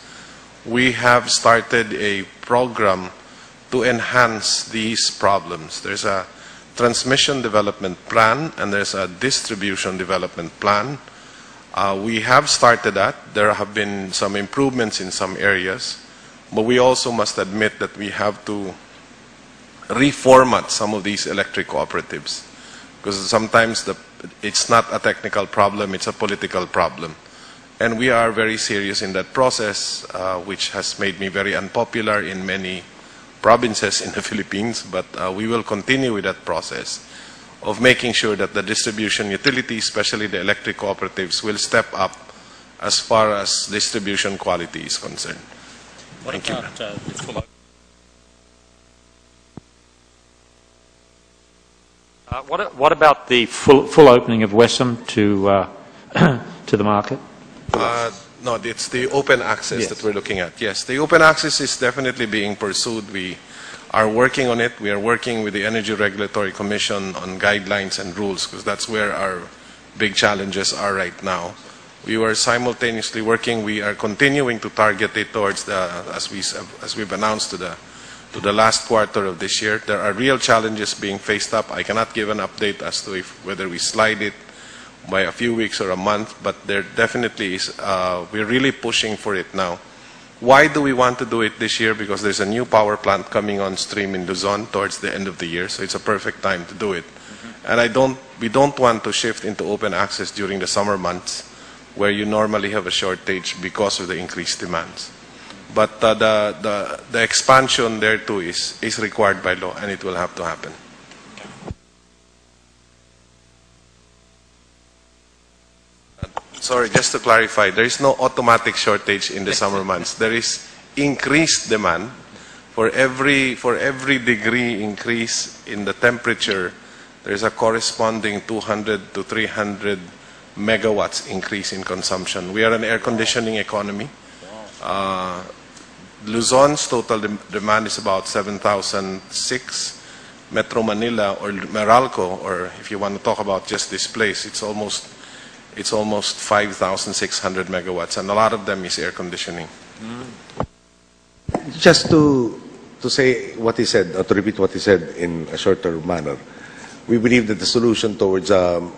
We have started a program to enhance these problems. There's a transmission development plan and there's a distribution development plan. We have started that. There have been some improvements in some areas, but we also must admit that we have to reformat some of these electric cooperatives because sometimes it's not a technical problem, it's a political problem. And we are very serious in that process, which has made me very unpopular in many provinces in the Philippines, but we will continue with that process of making sure that the distribution utilities, especially the electric cooperatives, will step up as far as distribution quality is concerned. Thank you. What about the full opening of WESM to the market? No, it's the open access that we're looking at. Yes, the open access is definitely being pursued. We are working on it. We are working with the Energy Regulatory Commission on guidelines and rules because that's where our big challenges are right now. We were simultaneously working. We are continuing to target it towards as we've announced to the last quarter of this year. There are real challenges being faced up. I cannot give an update as to whether we slide it by a few weeks or a month, but there definitely is, we're really pushing for it now. Why do we want to do it this year? Because there's a new power plant coming on stream in Luzon towards the end of the year, so it's a perfect time to do it. And we don't want to shift into open access during the summer months where you normally have a shortage because of the increased demands. But the expansion there too is required by law and it will have to happen. Sorry, just to clarify, there is no automatic shortage in the summer months. There is increased demand. For every degree increase in the temperature, there is a corresponding 200 to 300 megawatts increase in consumption. We are an air conditioning economy. Luzon's total demand is about 7,006. Metro Manila or Meralco, or if you want to talk about just this place, it's almost it's almost 5,600 megawatts, and a lot of them is air conditioning. Just to say what he said, or to repeat what he said in a shorter manner, we believe that the solution towards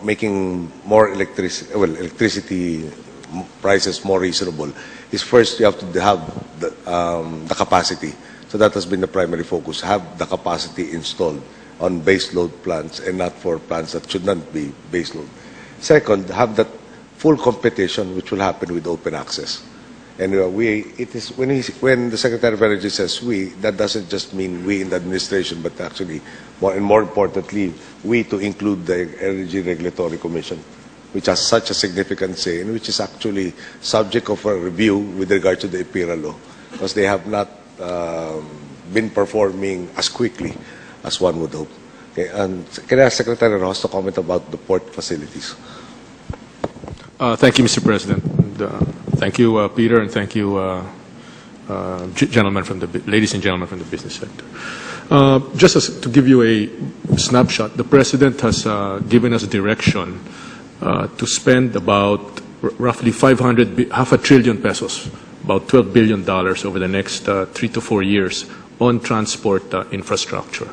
making more electricity prices more reasonable is first you have to have the capacity. So that has been the primary focus, have the capacity installed on base load plants and not for plants that should not be base load. Second, have that full competition which will happen with open access. And when the Secretary of Energy says we, that doesn't just mean we in the administration, but actually, more importantly, we to include the Energy Regulatory Commission, which has such a significant say, and which is actually subject of a review with regard to the EPIRA law, because they have not been performing as quickly as one would hope. Okay, and can I ask Secretary Ross to comment about the port facilities? Thank you, Mr. President. Thank you, Peter, and thank you, ladies and gentlemen from the business sector. Just to give you a snapshot, the President has given us direction to spend about roughly half a trillion pesos, about $12 billion over the next 3 to 4 years on transport infrastructure.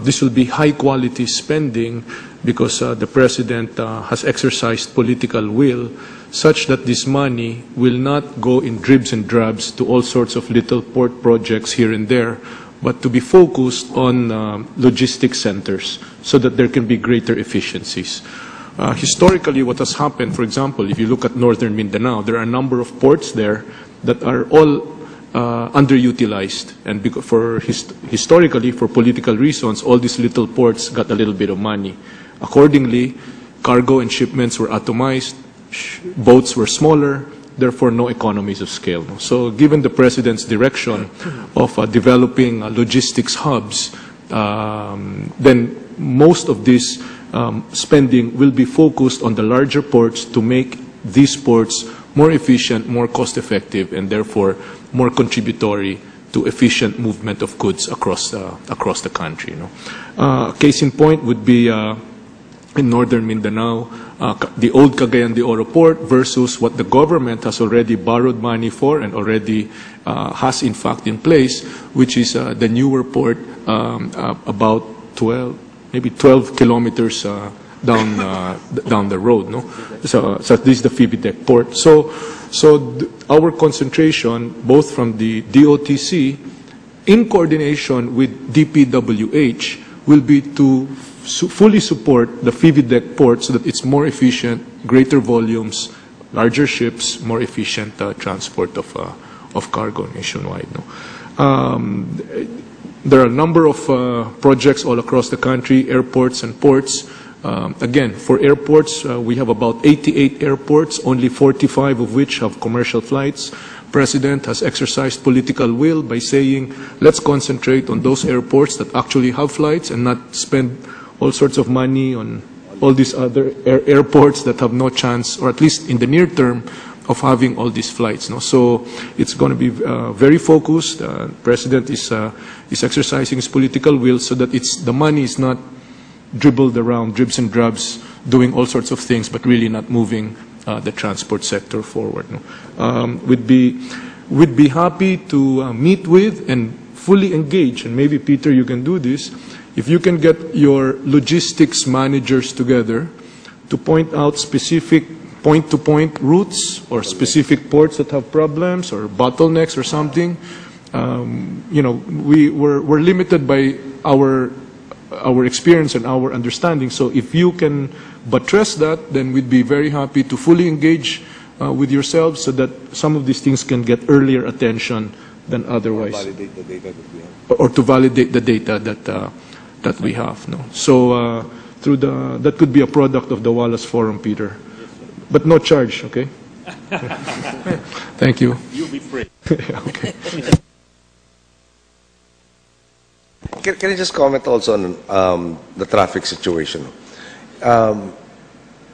This will be high-quality spending because the President has exercised political will such that this money will not go in dribs and drabs to all sorts of little port projects here and there, but to be focused on logistics centers so that there can be greater efficiencies. Historically, what has happened, for example, if you look at northern Mindanao, there are a number of ports there that are all underutilized, and historically, for political reasons, all these little ports got a little bit of money. Accordingly, cargo and shipments were atomized, boats were smaller, therefore no economies of scale. So given the President's direction of developing logistics hubs, then most of this spending will be focused on the larger ports to make these ports more efficient, more cost-effective, and therefore more contributory to efficient movement of goods across the country. Case in point would be in northern Mindanao, the old Cagayan de Oro port versus what the government has already borrowed money for and already has in fact in place, which is the newer port about 12 kilometers down the road. So this is the Fibitec port. So our concentration, both from the DOTC, in coordination with DPWH, will be to fully support the Fibitec port so that it's more efficient, greater volumes, larger ships, more efficient transport of cargo nationwide. There are a number of projects all across the country, airports and ports. Again, for airports, we have about 88 airports, only 45 of which have commercial flights. President has exercised political will by saying, let's concentrate on those airports that actually have flights and not spend all sorts of money on all these other airports that have no chance, or at least in the near term, of having all these flights. So it's going to be very focused. President is exercising his political will so that the money is not dribbled around, dribs and drabs, doing all sorts of things, but really not moving the transport sector forward. We'd be happy to meet with and fully engage, and maybe Peter, you can do this, if you can get your logistics managers together to point out specific point-to-point routes or specific ports that have problems or bottlenecks or something. We're limited by our experience and our understanding. So if you can buttress that, then we'd be very happy to fully engage with yourselves so that some of these things can get earlier attention than otherwise. Or validate the data that we have. Or to validate the data that we have. So that could be a product of the Wallace Forum, Peter. But no charge, okay? Thank you. You'll be free. Okay. Can I just comment also on the traffic situation? The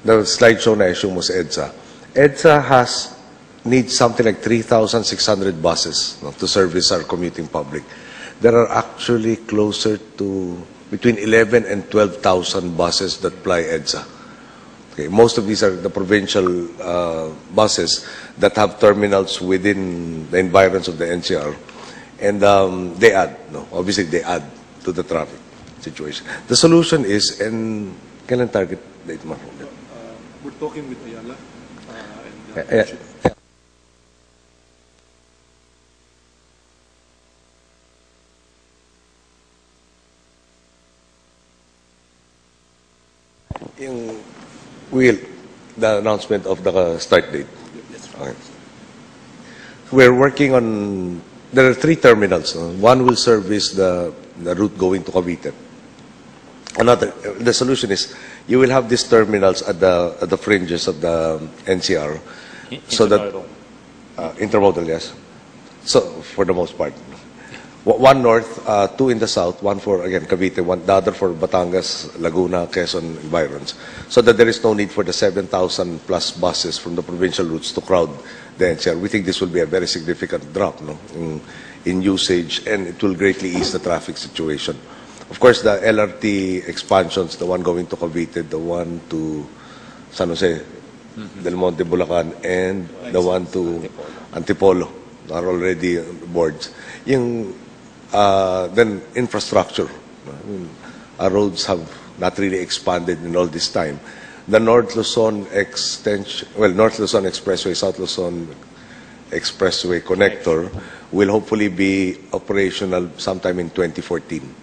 slideshow na issue was EDSA. EDSA needs something like 3,600 buses to service our commuting public. There are actually closer to between 11 and 12,000 buses that ply EDSA. Okay, most of these are the provincial buses that have terminals within the environs of the NCR, and they add. No, obviously they add to the traffic situation. The solution is, and kailan target date mo? We're talking with Ayala. The announcement of the start date. Okay. We're working on, there are 3 terminals. One will service the route going to Cavite. The solution is, you will have these terminals at the fringes of the NCR. So that, intermodal, yes. So, for the most part. 1 north, 2 in the south, 1 for, again, Cavite, the other for Batangas, Laguna, Quezon, environs, so that there is no need for the 7,000 plus buses from the provincial routes to crowd the NCR. We think this will be a very significant drop, no, in usage, and it will greatly ease the traffic situation. Of course, the LRT expansions, the one going to Cavite, the one to San Jose, Del Monte, Bulacan, and the one to Antipolo are already on the boards. Then infrastructure. Our roads have not really expanded in all this time. The North Luzon extension, well, North Luzon Expressway, South Luzon Expressway connector will hopefully be operational sometime in 2014.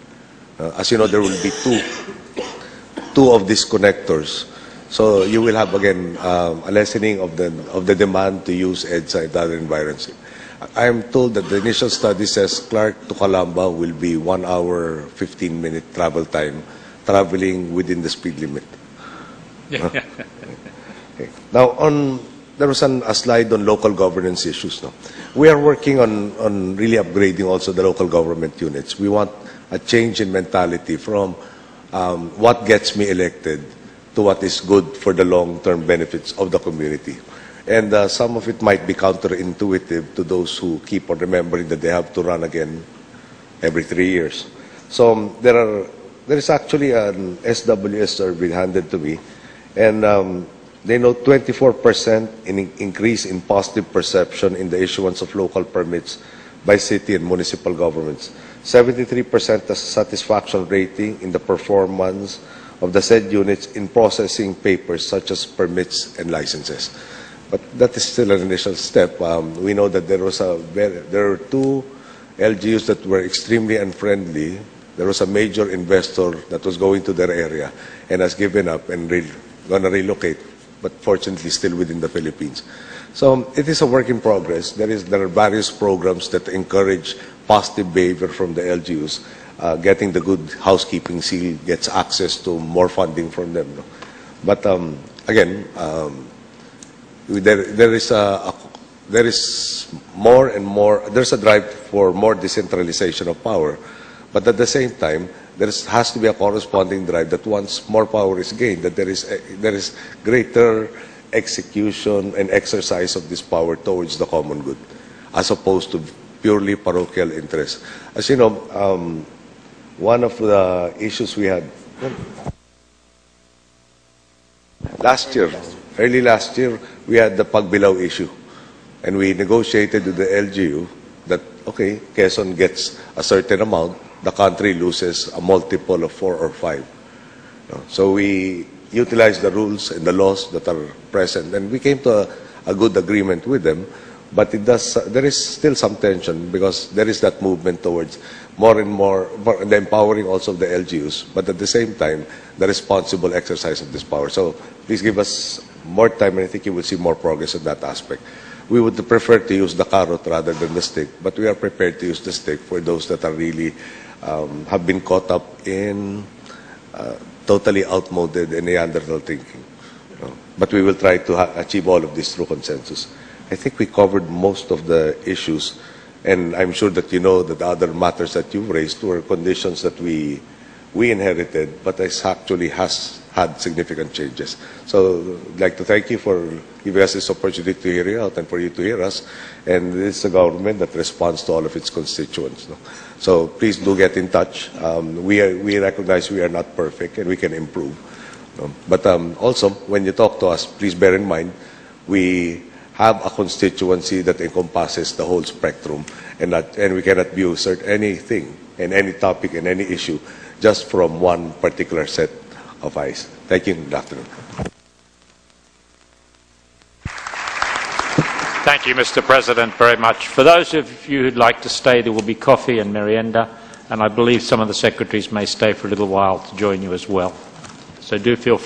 As you know, there will be two of these connectors. So you will have, again, a lessening of the demand to use EDSA and other environments. I am told that the initial study says Clark to Calamba will be 1 hour, 15-minute travel time, traveling within the speed limit. Okay. Now, there was a slide on local governance issues. No? We are working on really upgrading also the local government units. We want a change in mentality from what gets me elected to what is good for the long-term benefits of the community. And some of it might be counterintuitive to those who keep on remembering that they have to run again every 3 years. So there is actually an SWS survey handed to me, and they note 24% increase in positive perception in the issuance of local permits by city and municipal governments. 73% satisfaction rating in the performance of the said units in processing papers such as permits and licenses. But that is still an initial step. We know that there were 2 LGUs that were extremely unfriendly. There was a major investor that was going to their area and has given up and going to relocate, but fortunately still within the Philippines. So it is a work in progress. There are various programs that encourage positive behavior from the LGUs. Getting the good housekeeping seal gets access to more funding from them. No? But again, there is more and more. There's a drive for more decentralization of power, but at the same time, there has to be a corresponding drive that once more power is gained, that there is greater execution and exercise of this power towards the common good, as opposed to purely parochial interests. As you know, one of the issues we had early last year, we had the Pagbilao issue, and we negotiated with the LGU that, okay, Quezon gets a certain amount, the country loses a multiple of 4 or 5. So we utilized the rules and the laws that are present, and we came to a good agreement with them. But there is still some tension because there is that movement towards more and more the empowering also of the LGUs, but at the same time, the responsible exercise of this power. So please give us more time, and I think you will see more progress in that aspect. We would prefer to use the carrot rather than the stick, but we are prepared to use the stick for those that are really have been caught up in totally outmoded and Neanderthal thinking. But we will try to achieve all of this through consensus. I think we covered most of the issues, and I'm sure that you know that the other matters that you've raised were conditions that we inherited, but it actually has had significant changes. So I'd like to thank you for giving us this opportunity to hear you out and for you to hear us. And this is a government that responds to all of its constituents. No? So please do get in touch. We recognize we are not perfect and we can improve. But also, when you talk to us, please bear in mind, we have a constituency that encompasses the whole spectrum, and we cannot view anything and any topic and any issue just from one particular set of eyes. Thank you. Good afternoon. Thank you, Mr. President, very much. For those of you who'd like to stay, there will be coffee and merienda, and I believe some of the secretaries may stay for a little while to join you as well. So do feel free.